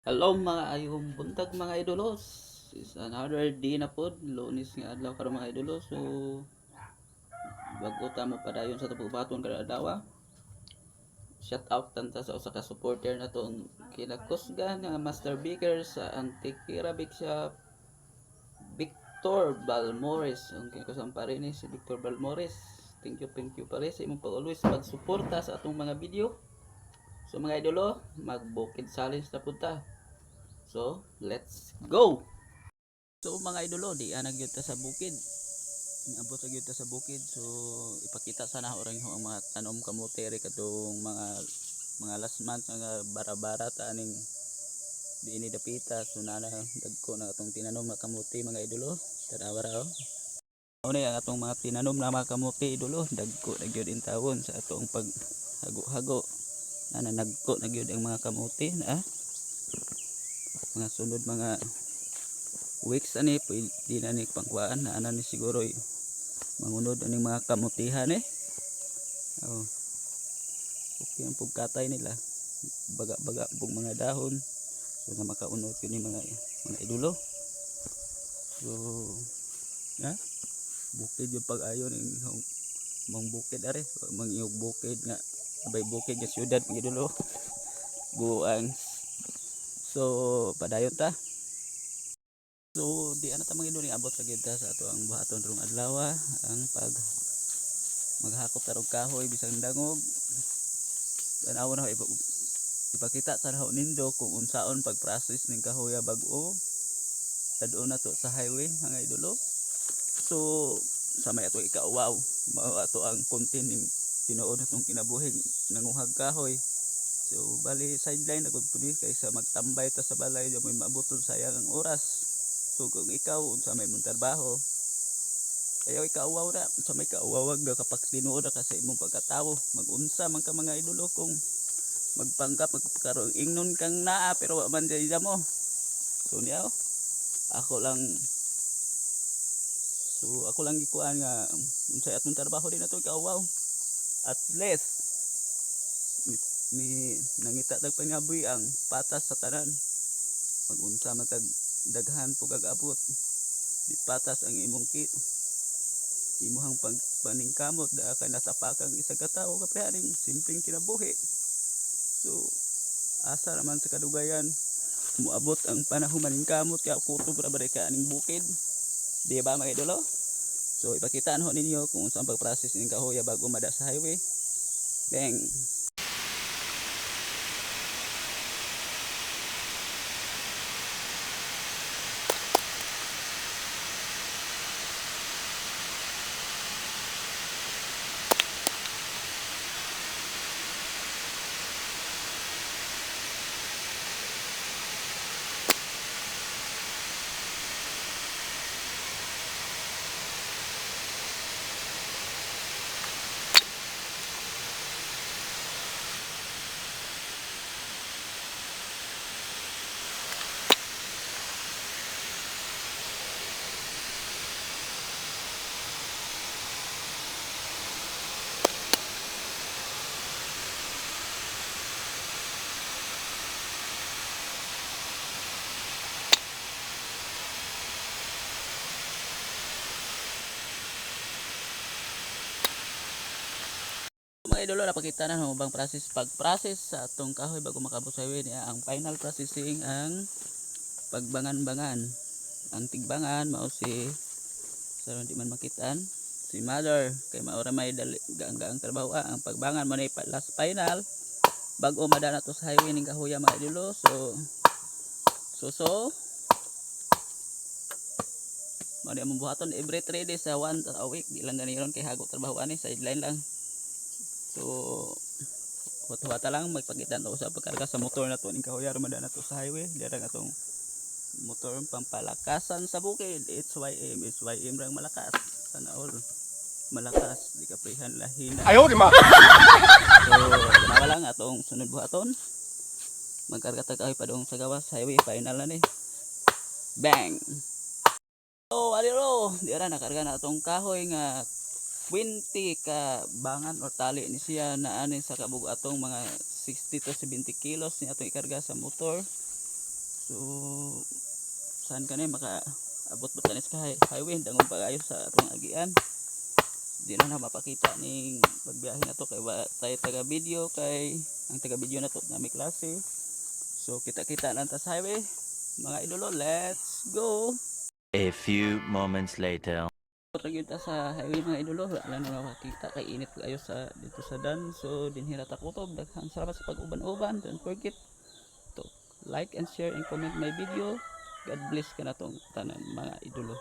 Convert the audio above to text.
Hello mga ayong buntag mga idolos. Is another day na pod, Lunes nga adlaw karon mga idolos. So bago ta mo padayon sa tububaton kada adlaw. Shout out tanta sa usa ka supporter naton kinakusgan nga Master Baker sa Antiquera Big Shop, Victor Balmores. Ang kinakusgan pa rin si Victor Balmores. Thank you pa rin sa imong pag-always pagsuporta sa atong mga video. So mga idolo, magbukid challenge na punta. So, let's go! So mga idolo, di anag yun ta sa bukid. Niabot sa yun ta sa bukid. So ipakita sana orang ang mga tanom kamote ri kadtong mga last month nga bara-bara ta aning diini dapita. So nana dagko na atong tinanom na kamote mga idolo. Tanawa ra oh. Ano ang atong mga tinanom na mga kamote idolo, dagko na gyud in tawon sa atong paghago-hago. Nana nagko na gyud ang mga kamote na mga sunod mga weeks ani pwede na ni pangkuan na ana ni siguro mangunod aning mga kamutihan oh, okay ang pagkatay nila baga-baga pug mga dahon so na makaunod yun yung mga idulo. So bukid yung pag-ayon ng mga bukid are mga bukid nga abay bukid nga syudad mga idulo buang. So padayon ta. So di ana ta mga idulo abot ra gyud ta sa ato ang buhaton rong adlaw ang pag maghakot tarog kahoy bisang dangog. Tanaw na ipakita sa raho nindo kung unsaon pag-process ning kahoy bag-o dadon na to sa highway mga idolo. So sa may ato ikauwaw mao ato ang content ning tinuod atong kinabuhi nanguhag kahoy. So bali sideline na gud pudi kaysa magtambay ta sa balay di mo maabuton sayang ang oras. So kung ikaw unsa may mong trabaho ayaw ikauwaw ra sa may kauwawag na kapag tinuod ka sa imong pagkatawo magunsa man ka mga idolo kung magpanggap magkaroon ingnon kang naa pero wa man dyan mo. So niya ako lang gikuan nga unsay atong trabaho din ato kauwaw at least ni nangita tag pangaboy ang patas sa tanan magunsa man tag daghan pug agabot di patas ang imong imuhang pagpaningkamot da kay natapakang isa ka tawo kaparing simpleng kinabuhi. So asa naman sa kadugayan muabot ang panahon maningkamot kaya kutob ra bare ka aning bukid di ba mga idolo. So ipakita ho ninyo kung saan pag-process ning kahoy bago mada sa highway. Bang. Mga idolo napakita na bang pag-process sa atong kahoy bago makabot sa highway niya. Ang final processing ang pagbangan-bangan. Ang tigbangan mao si sa di man makitaan si mother kay maura may gaang trabaho ang pagbangan mo na last final bago madana to sa highway ning kahoy mga idolo. So mao di among buhaton every 3 days sa 1 a week di lang ganiron kay hago trabaho ani sideline lang. So wata lang magpagitan to sa pagkarga sa motor na to ning kahoy madana to sa highway dira atong motor pampalakasan sa bukid. SYM rang malakas sana all malakas di ka prihan lahina. Ayaw di ma. So tanawa lang atong sunod buhaton magkarga tag kahoy padung sa gawas highway final na ni. Bang. So aliro dira nakarga na atong kahoy nga 20 ka bangan or tali ni siya na ani sa kabug atong mga 60 to 70 kilos ni atong ikarga sa motor. So saan ka na makaabot ba tanis ka highway dangon pagayo sa atong agian. Di na mapakita ning pagbiyahe na to kay wa tayo taga video, kay ang taga video na to na may klase. So kita-kita lang ta sa highway mga idolo, let's go. A few moments later. Gyud ta sa highway mga idolo, wala na makakita kay init kayo sa dito sa Dan. So dinhira ta kutob, daghang salamat sa pag-uban-uban. Don't forget to like and share and comment my video. God bless ka na tong tanan mga idolo.